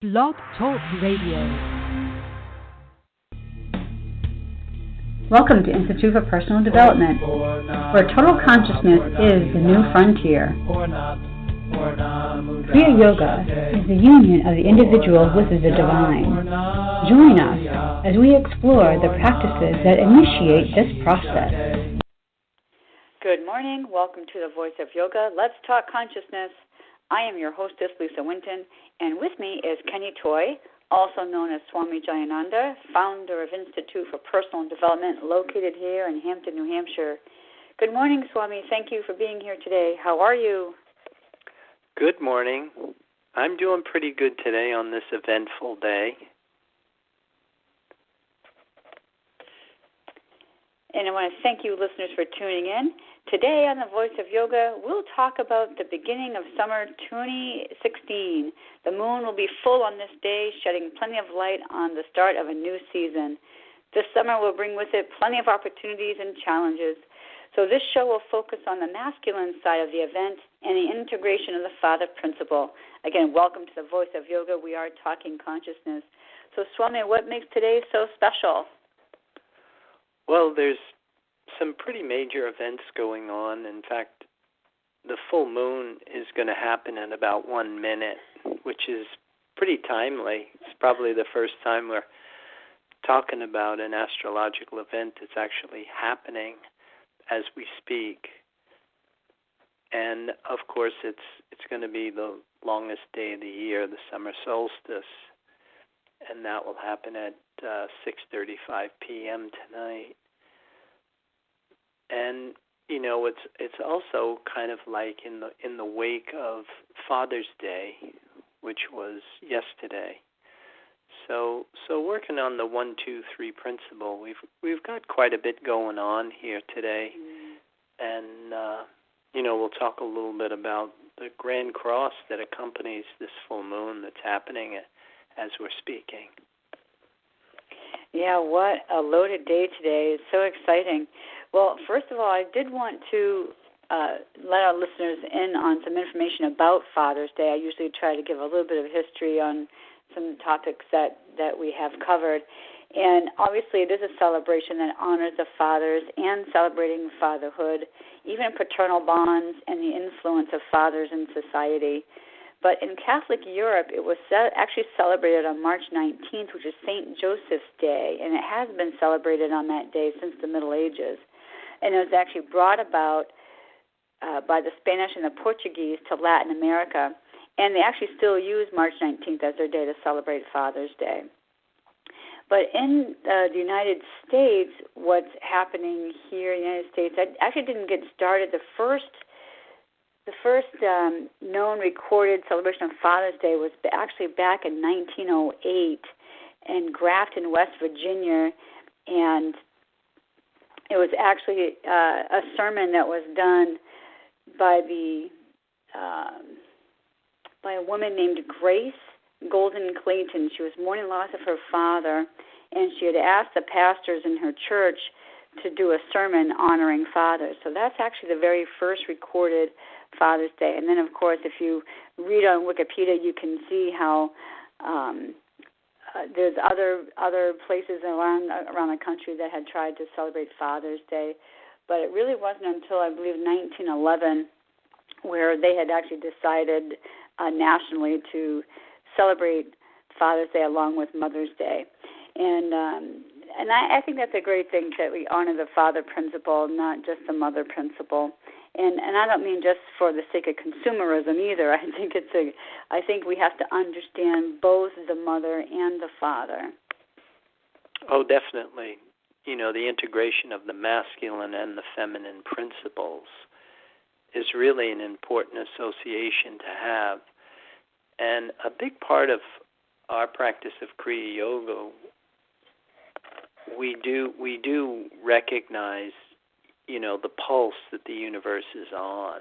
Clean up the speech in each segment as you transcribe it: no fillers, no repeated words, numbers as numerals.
Blog Talk Radio. Welcome to Institute for Personal Development, where total consciousness is the new frontier. Kriya Yoga is the union of the individual with the divine. Join us as we explore the practices that initiate this process. Good morning. Welcome to the Voice of Yoga. Let's talk consciousness. I am your hostess, Lisa Winton, and with me is Kenny Toy, also known as Swami Jayananda, founder of Institute for Personal Development, located here in Hampton, New Hampshire. Good morning, Swami. Thank you for being here today. How are you? Good morning. I'm doing pretty good today on this eventful day. And I want to thank you, listeners, for tuning in. Today on The Voice of Yoga, we'll talk about the beginning of summer 2016. The moon will be full on this day, shedding plenty of light on the start of a new season. This summer will bring with it plenty of opportunities and challenges. So this show will focus on the masculine side of the event and the integration of the father principle. Again, welcome to The Voice of Yoga. We are talking consciousness. So, Swami, what makes today so special? Well, there's some pretty major events going on. In fact, the full moon is going to happen in about 1 minute, which is pretty timely. It's probably the first time we're talking about an astrological event that's actually happening as we speak. And, of course, it's going to be the longest day of the year, the summer solstice, and that will happen at 6:35 p.m. tonight. And you know, it's also kind of like in the wake of Father's Day, which was yesterday. So working on the 1, 2, 3 principle, we've got quite a bit going on here today, and you know, we'll talk a little bit about the Grand Cross that accompanies this full moon that's happening as we're speaking. Yeah, what a loaded day today. It's so exciting. Well, first of all, I did want to let our listeners in on some information about Father's Day. I usually try to give a little bit of history on some topics that we have covered. And obviously it is a celebration that honors the fathers and celebrating fatherhood, even paternal bonds and the influence of fathers in society. But in Catholic Europe, it was actually celebrated on March 19th, which is St. Joseph's Day, and it has been celebrated on that day since the Middle Ages. And it was actually brought about by the Spanish and the Portuguese to Latin America, and they actually still use March 19th as their day to celebrate Father's Day. But in the United States, what's happening here in the United States, I actually didn't get started. The first known recorded celebration of Father's Day was actually back in 1908 in Grafton, West Virginia, and it was actually a sermon that was done by a woman named Grace Golden Clayton. She was mourning loss of her father, and she had asked the pastors in her church to do a sermon honoring fathers. So that's actually the very first recorded Father's Day. And then, of course, if you read on Wikipedia, you can see how there's other places around the country that had tried to celebrate Father's Day. But it really wasn't until, I believe, 1911 where they had actually decided nationally to celebrate Father's Day along with Mother's Day. And I think that's a great thing, that we honor the father principle, not just the mother principle. And I don't mean just for the sake of consumerism either. I think we have to understand both the mother and the father. Oh, definitely. You know, the integration of the masculine and the feminine principles is really an important association to have. And a big part of our practice of Kriya Yoga, we do recognize, you know, the pulse that the universe is on.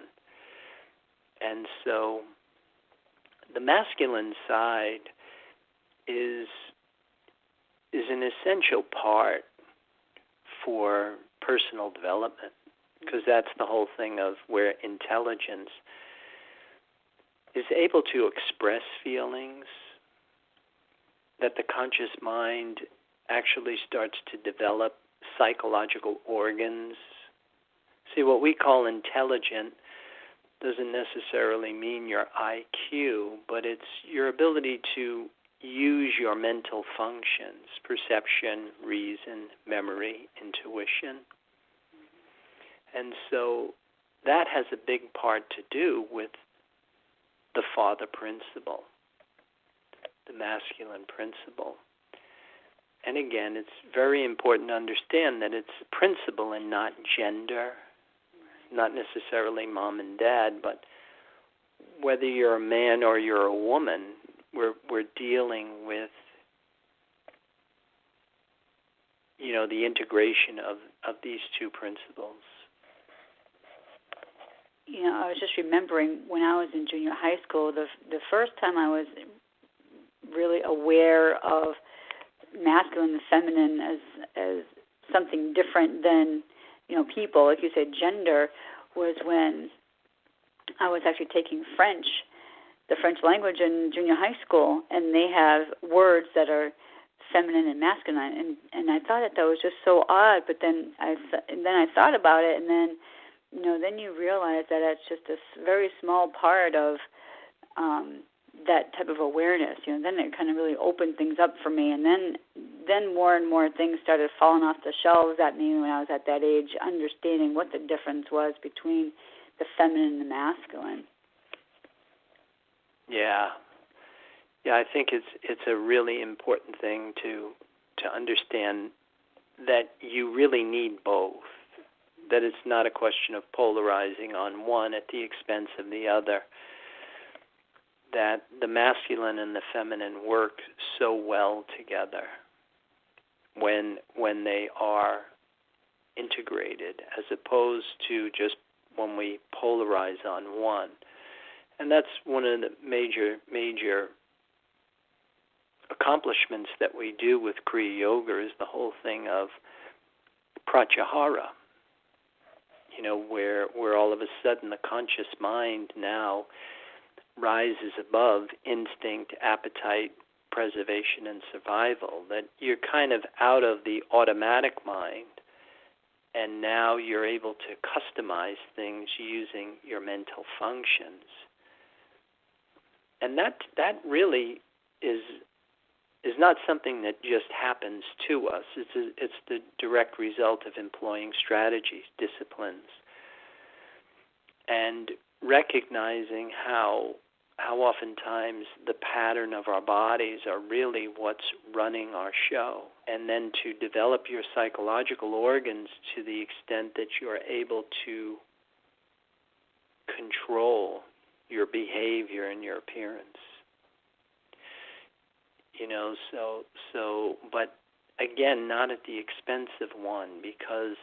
And so the masculine side is an essential part for personal development, because that's the whole thing of where intelligence is able to express feelings that the conscious mind actually starts to develop psychological organs. See, what we call intelligent doesn't necessarily mean your IQ, but it's your ability to use your mental functions, perception, reason, memory, intuition. And so that has a big part to do with the father principle, the masculine principle. And again, it's very important to understand that it's principle and not gender, not necessarily mom and dad, but whether you're a man or you're a woman, we're dealing with, the integration of these two principles. I was just remembering when I was in junior high school, the first time I was really aware of masculine and feminine as something different than, people, like you said, gender, was when I was actually taking French, the French language in junior high school, and they have words that are feminine and masculine, and I thought that was just so odd. But then I thought about it, and then then you realize that it's just a very small part of that type of awareness. Then it kind of really opened things up for me, and then more and more things started falling off the shelves at me when I was at that age, understanding what the difference was between the feminine and the masculine. Yeah, I think it's a really important thing to understand that you really need both, that it's not a question of polarizing on one at the expense of the other, that the masculine and the feminine work so well together when they are integrated, as opposed to just when we polarize on one. And that's one of the major accomplishments that we do with Kriya Yoga, is the whole thing of pratyahara, where all of a sudden the conscious mind now rises above instinct, appetite, preservation, and survival, that you're kind of out of the automatic mind, and now you're able to customize things using your mental functions. And that really is not something that just happens to us. It's the direct result of employing strategies, disciplines, and recognizing how oftentimes the pattern of our bodies are really what's running our show, and then to develop your psychological organs to the extent that you're able to control your behavior and your appearance. But again, not at the expense of one, because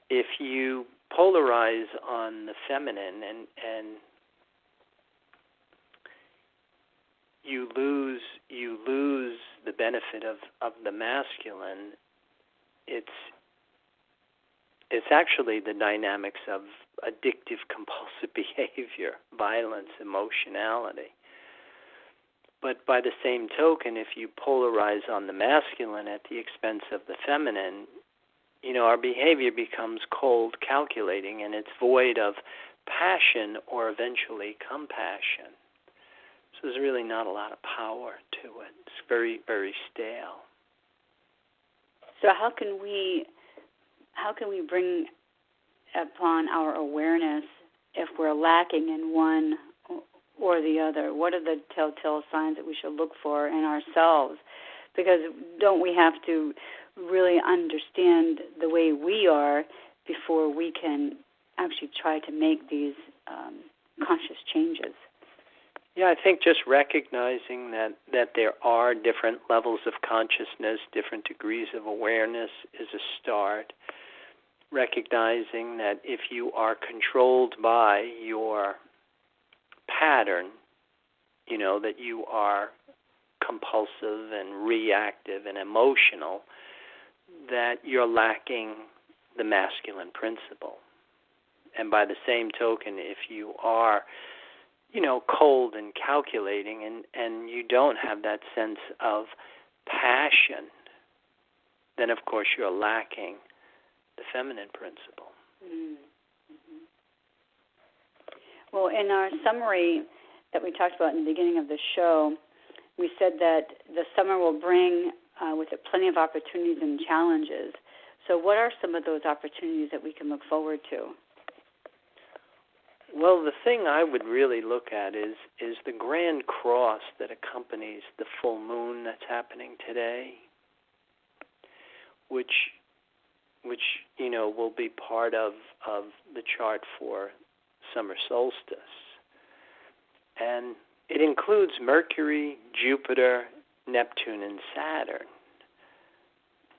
if you polarize on the feminine and you lose the benefit of the masculine, it's actually the dynamics of addictive compulsive behavior, violence, emotionality. But by the same token, if you polarize on the masculine at the expense of the feminine, our behavior becomes cold, calculating, and it's void of passion or eventually compassion. So there's really not a lot of power to it. It's very, very stale. So how can we bring upon our awareness if we're lacking in one or the other? What are the telltale signs that we should look for in ourselves? Because don't we have to really understand the way we are before we can actually try to make these conscious changes? Yeah, I think just recognizing that there are different levels of consciousness, different degrees of awareness is a start. Recognizing that if you are controlled by your pattern, that you are compulsive and reactive and emotional, that you're lacking the masculine principle. And by the same token, if you are cold and calculating, and you don't have that sense of passion, then of course you're lacking the feminine principle. Mm-hmm. Well, in our summary that we talked about in the beginning of the show, we said that the summer will bring with it plenty of opportunities and challenges. So what are some of those opportunities that we can look forward to? Well, the thing I would really look at is the grand cross that accompanies the full moon that's happening today, which will be part of the chart for summer solstice. And it includes Mercury, Jupiter, Neptune, and Saturn.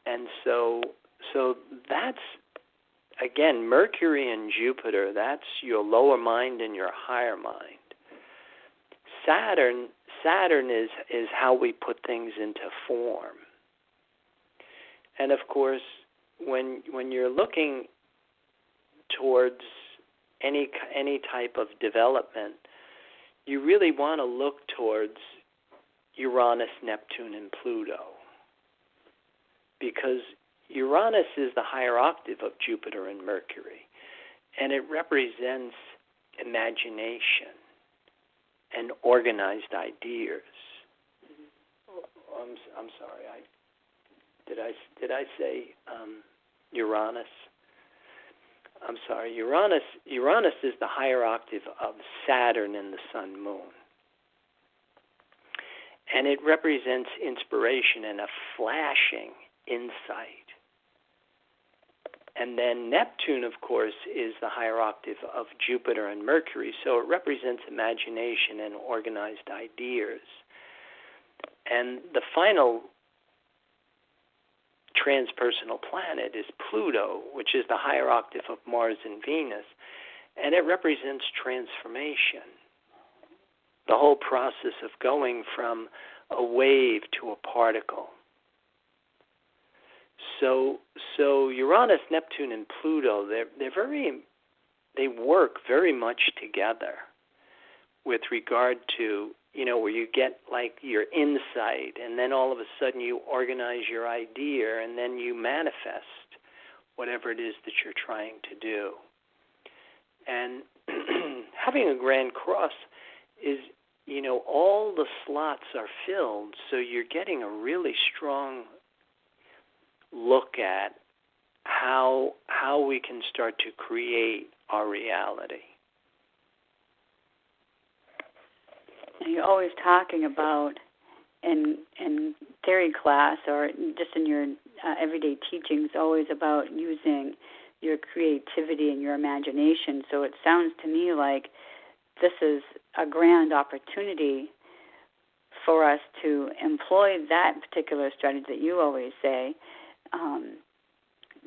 And so that's, again, Mercury and Jupiter, that's your lower mind and your higher mind. Saturn is how we put things into form. And of course, when you're looking towards any type of development, you really want to look towards Uranus, Neptune, and Pluto, because Uranus is the higher octave of Jupiter and Mercury, and it represents imagination and organized ideas. I'm sorry, did I say Uranus? I'm sorry, Uranus is the higher octave of Saturn and the Sun Moon. And it represents inspiration and a flashing insight. And then Neptune, of course, is the higher octave of Jupiter and Mercury, so it represents imagination and organized ideas. And the final transpersonal planet is Pluto, which is the higher octave of Mars and Venus, and it represents transformation. The whole process of going from a wave to a particle. So Uranus, Neptune, and Pluto, they work very much together with regard to, where you get like your insight, and then all of a sudden you organize your idea, and then you manifest whatever it is that you're trying to do. And having a grand cross is, all the slots are filled, so you're getting a really strong look at how we can start to create our reality. You're always talking about in theory class or just in your everyday teachings, always about using your creativity and your imagination. So it sounds to me like this is a grand opportunity for us to employ that particular strategy that you always say,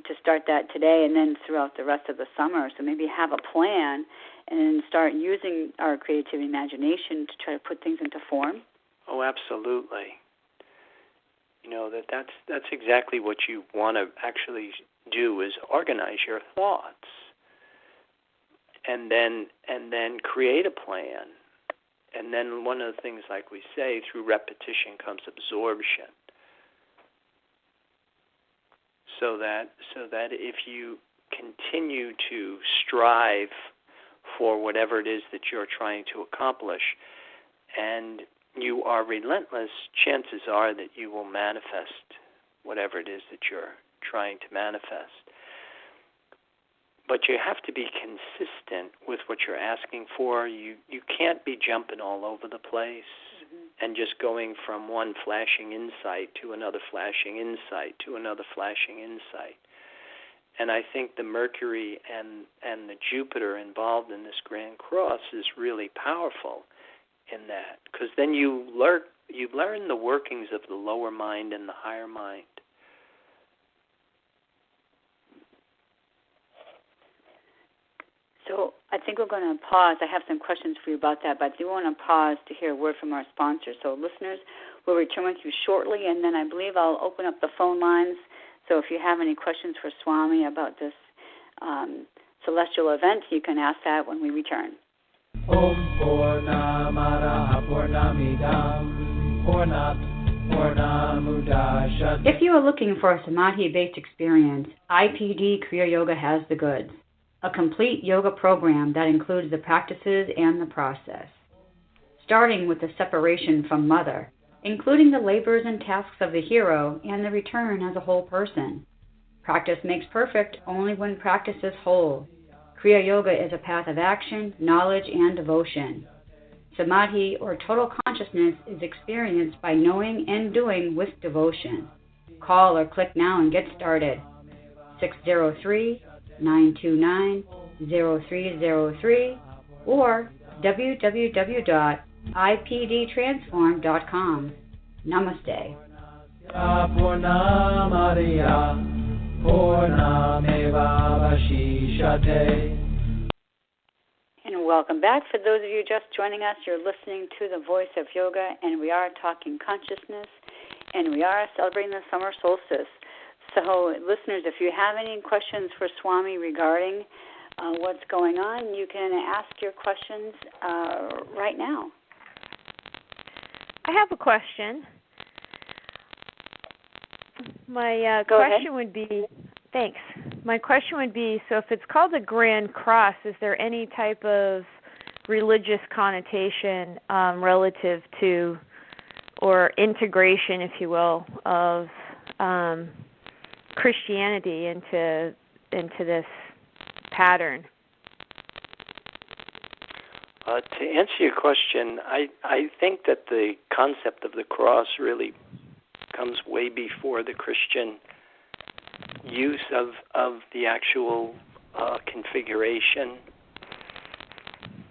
to start that today and then throughout the rest of the summer. So maybe have a plan and then start using our creativity and imagination to try to put things into form. Oh, absolutely. That's exactly what you want to actually do, is organize your thoughts and then create a plan. And then one of the things, like we say, through repetition comes absorption. So that if you continue to strive for whatever it is that you're trying to accomplish, and you are relentless, chances are that you will manifest whatever it is that you're trying to manifest. But you have to be consistent with what you're asking for. You can't be jumping all over the place and just going from one flashing insight to another flashing insight to another flashing insight. And I think the Mercury and the Jupiter involved in this Grand Cross is really powerful in that, because then you learn the workings of the lower mind and the higher mind. So I think we're going to pause. I have some questions for you about that, but I do want to pause to hear a word from our sponsor. So listeners, we'll return with you shortly, and then I believe I'll open up the phone lines. So if you have any questions for Swami about this celestial event, you can ask that when we return. Om Purnamada Purnamidam Purnat Purnamudachyate. If you are looking for a Samadhi-based experience, IPD Kriya Yoga has the goods. A complete yoga program that includes the practices and the process. Starting with the separation from mother, including the labors and tasks of the hero and the return as a whole person. Practice makes perfect only when practice is whole. Kriya Yoga is a path of action, knowledge, and devotion. Samadhi, or total consciousness, is experienced by knowing and doing with devotion. Call or click now and get started. 603-929-0303 or www.ipdtransform.com. Namaste. And welcome back. For those of you just joining us, you're listening to The Voice of Yoga, and we are talking consciousness, and we are celebrating the summer solstice. So, listeners, if you have any questions for Swami regarding what's going on, you can ask your questions right now. I have a question. My Go question ahead. would be, thanks. My question would be, so if it's called the Grand Cross, is there any type of religious connotation relative to, or integration, if you will, of Christianity into this pattern? To answer your question, I think that the concept of the cross really comes way before the Christian use of the actual configuration,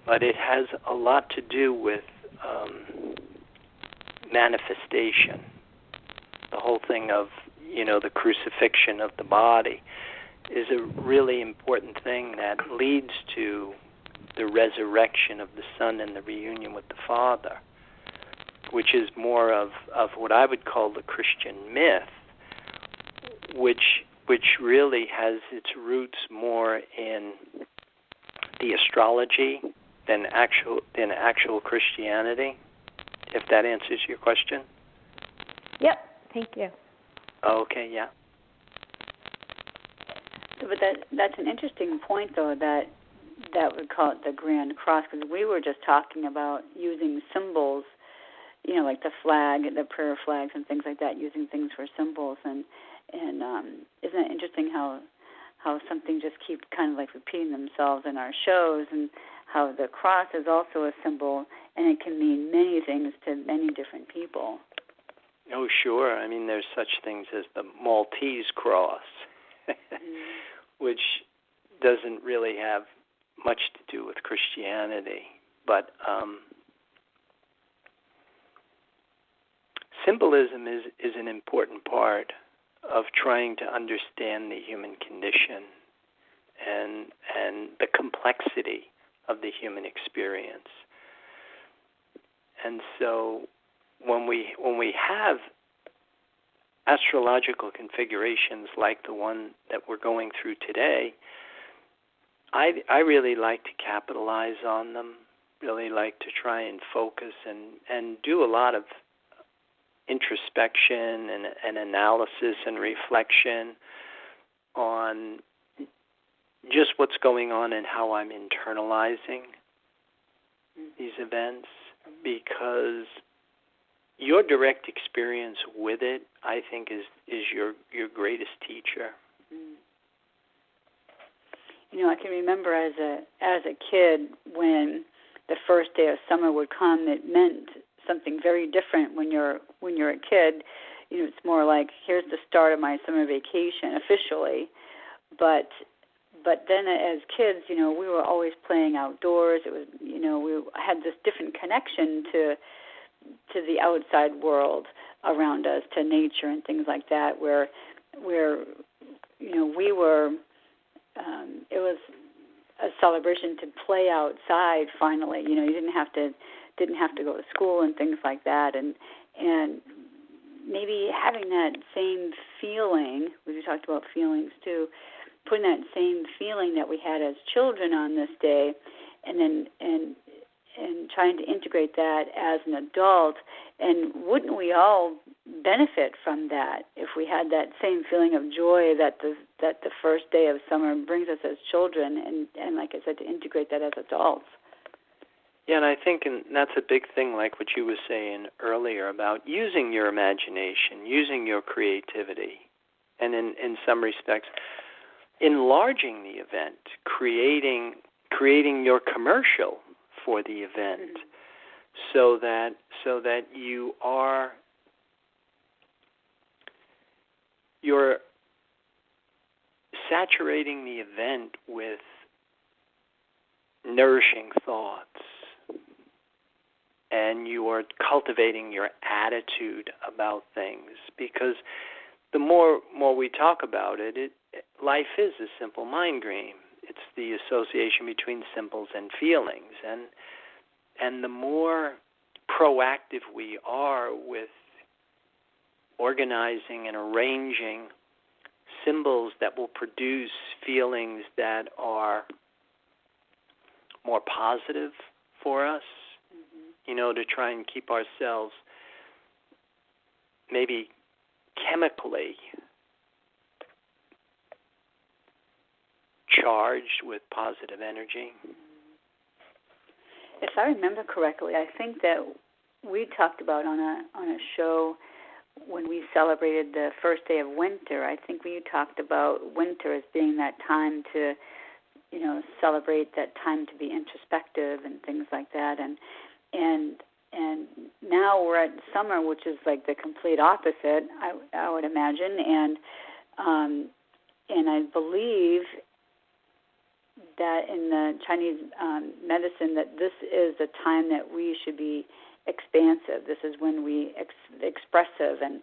but it has a lot to do with manifestation. The whole thing of, the crucifixion of the body is a really important thing that leads to the resurrection of the Son and the reunion with the Father, which is more of what I would call the Christian myth, which really has its roots more in the astrology than actual Christianity, if that answers your question. Yep, thank you. Okay, yeah. But that's an interesting point, though, that would call it the Grand Cross, because we were just talking about using symbols, like the flag, the prayer flags and things like that, using things for symbols. And isn't it interesting how something just keeps kind of like repeating themselves in our shows, and how the cross is also a symbol, and it can mean many things to many different people. Oh, sure. I mean, there's such things as the Maltese cross, which doesn't really have much to do with Christianity, but symbolism is an important part of trying to understand the human condition and the complexity of the human experience. And so when we have astrological configurations like the one that we're going through today, I really like to capitalize on them, really like to try and focus and do a lot of introspection and analysis and reflection on just what's going on and how I'm internalizing these events, because your direct experience with it, I think, is your greatest teacher. I can remember as a kid when the first day of summer would come, it meant something very different when you're a kid. It's more like, here's the start of my summer vacation officially, but then as kids, we were always playing outdoors. It was, we had this different connection to the outside world around us, to nature and things like that, where we were. It was a celebration to play outside. Finally, you didn't have to go to school and things like that, and maybe having that same feeling. We talked about feelings too. Putting that same feeling that we had as children on this day, and trying to integrate that as an adult. And wouldn't we all benefit from that if we had that same feeling of joy that the first day of summer brings us as children, and like I said, to integrate that as adults? Yeah, and I think that's a big thing, like what you were saying earlier about using your imagination, using your creativity, and in some respects, enlarging the event, creating your commercial for the event, so that you're saturating the event with nourishing thoughts, and you are cultivating your attitude about things, because the more we talk about it, life is a simple mind game. It's the association between symbols and feelings, and the more proactive we are with organizing and arranging symbols that will produce feelings that are more positive for us, to try and keep ourselves maybe chemically charged with positive energy. If I remember correctly, I think that we talked about on a show when we celebrated the first day of winter. I think we talked about winter as being that time to, celebrate, that time to be introspective and things like that. And now we're at summer, which is like the complete opposite, I would imagine. And I believe that in the Chinese medicine that this is a time that we should be expansive. This is when we expressive and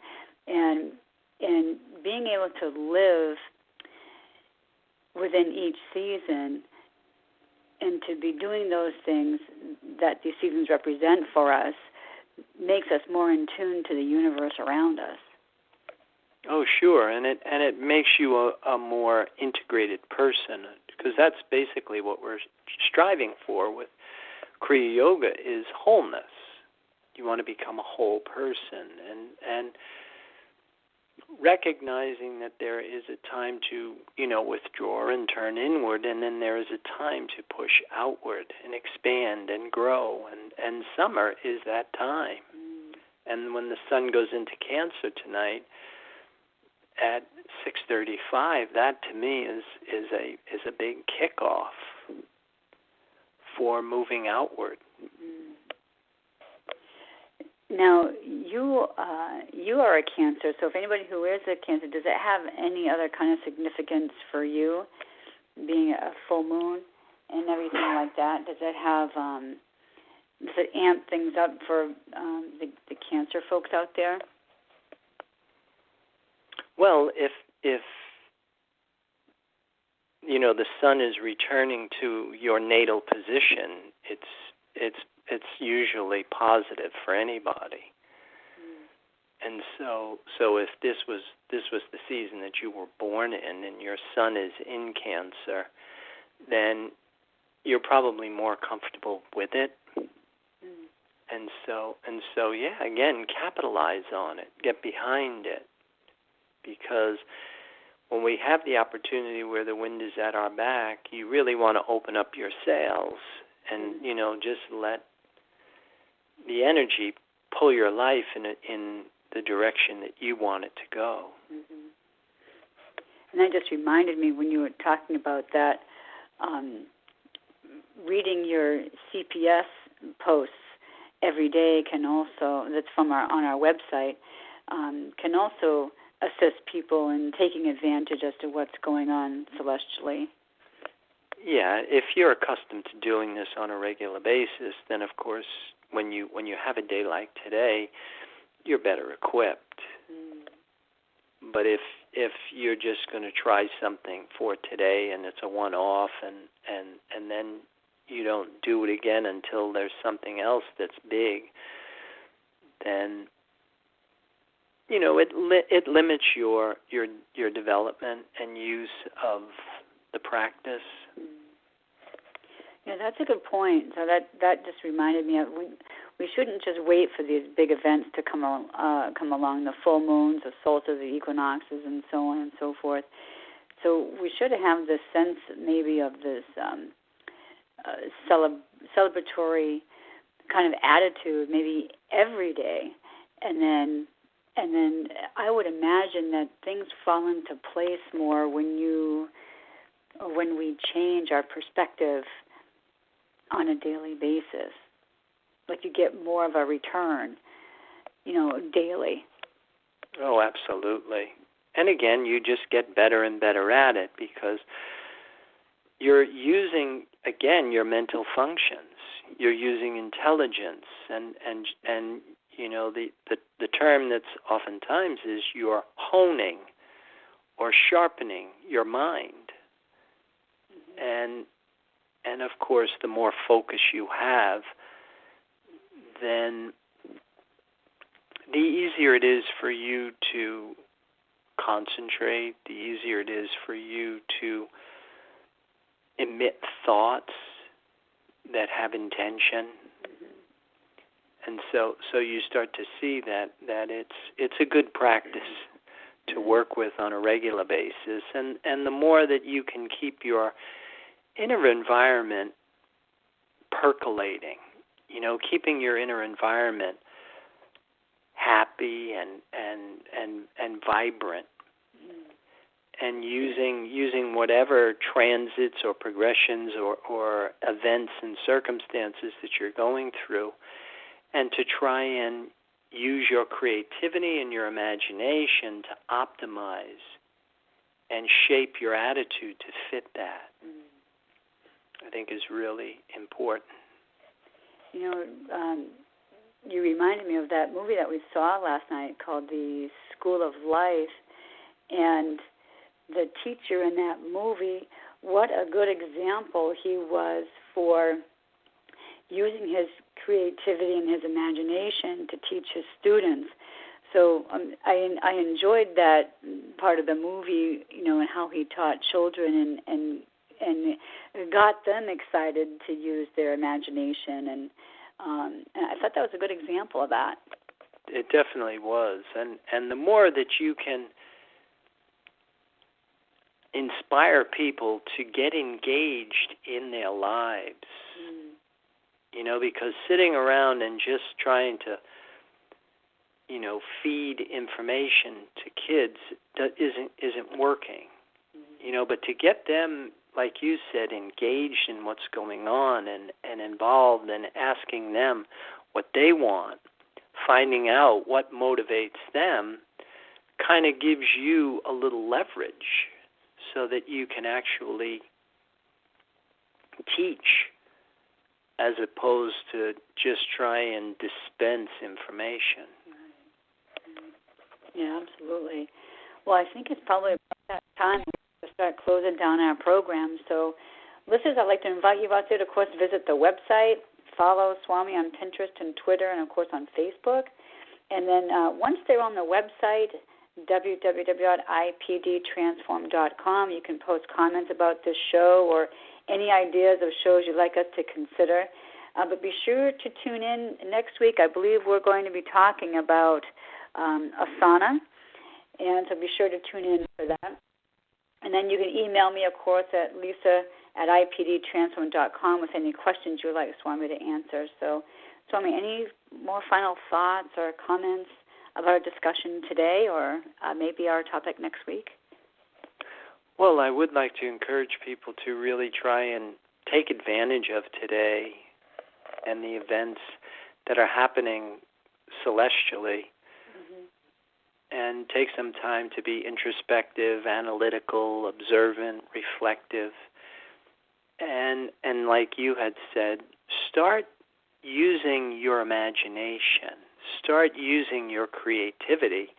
being able to live within each season and to be doing those things that these seasons represent for us makes us more in tune to the universe around us. Oh, sure, and it makes you a more integrated person, because that's basically what we're striving for with Kriya Yoga is wholeness. You want to become a whole person, and recognizing that there is a time to, withdraw and turn inward, and then there is a time to push outward and expand and grow, and summer is that time. And when the sun goes into Cancer tonight at 6:35, that to me is a big kickoff for moving outward. Now, you are a Cancer, so if anybody who is a Cancer, does it have any other kind of significance for you, being a full moon and everything like that? Does it have, does it amp things up for the Cancer folks out there? Well, if the sun is returning to your natal position, it's usually positive for anybody. And so if this was the season that you were born in, and your sun is in Cancer, then you're probably more comfortable with it. And so yeah, again, capitalize on it, get behind it, because when we have the opportunity where the wind is at our back, you really want to open up your sails and just let the energy pull your life in the direction that you want it to go. And that just reminded me when you were talking about that, reading your CPS posts every day can also, that's from on our website, can also assist people in taking advantage as to what's going on celestially. Yeah, if you're accustomed to doing this on a regular basis, then of course when you have a day like today, you're better equipped. But if you're just going to try something for today and it's a one-off and then you don't do it again until there's something else that's big, then it limits your development and use of the practice. Yeah, that's a good point. So that just reminded me of we shouldn't just wait for these big events to come along, the full moons, the solstices, the equinoxes, and so on and so forth. So we should have this sense maybe of this celebratory kind of attitude, maybe every day, and then I would imagine that things fall into place more when we change our perspective on a daily basis. Like you get more of a return, daily. Oh, absolutely. And again, you just get better and better at it because you're using, again, your mental functions. You're using intelligence, and the term that's oftentimes is you're honing or sharpening your mind. Mm-hmm. And of course, the more focus you have, then the easier it is for you to concentrate, the easier it is for you to emit thoughts that have intention. And so you start to see that it's a good practice to work with on a regular basis. And the more that you can keep your inner environment percolating, keeping your inner environment happy and vibrant, and using whatever transits or progressions or events and circumstances that you're going through, and to try and use your creativity and your imagination to optimize and shape your attitude to fit that, I think is really important. You reminded me of that movie that we saw last night called The School of Life, and the teacher in that movie, what a good example he was for using his creativity and his imagination to teach his students. So I enjoyed that part of the movie, and how he taught children and got them excited to use their imagination, and I thought that was a good example of that. It definitely was, and the more that you can inspire people to get engaged in their lives, because sitting around and just trying to, feed information to kids isn't working, but to get them, like you said, engaged in what's going on and involved and asking them what they want, finding out what motivates them, kind of gives you a little leverage so that you can actually teach as opposed to just try and dispense information. Yeah, absolutely. Well, I think it's probably about that time to start closing down our program. So, listeners, I'd like to invite you out there to, of course, visit the website, follow Swami on Pinterest and Twitter, and, of course, on Facebook. And then once they're on the website, www.ipdtransform.com, you can post comments about this show or any ideas of shows you'd like us to consider. But be sure to tune in next week. I believe we're going to be talking about asana, and so be sure to tune in for that. And then you can email me, of course, at lisa@ipdtransform.com with any questions you'd like Swami to answer. So, Swami, any more final thoughts or comments about our discussion today, or maybe our topic next week? Well, I would like to encourage people to really try and take advantage of today and the events that are happening celestially, and take some time to be introspective, analytical, observant, reflective, and like you had said, start using your imagination, start using your creativity,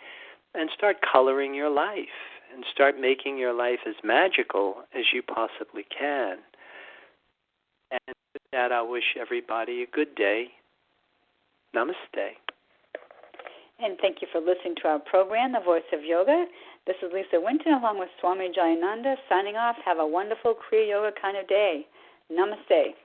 and start coloring your life, and start making your life as magical as you possibly can. And with that, I wish everybody a good day. Namaste. And thank you for listening to our program, The Voice of Yoga. This is Lisa Winton along with Swami Jayananda signing off. Have a wonderful Kriya Yoga kind of day. Namaste.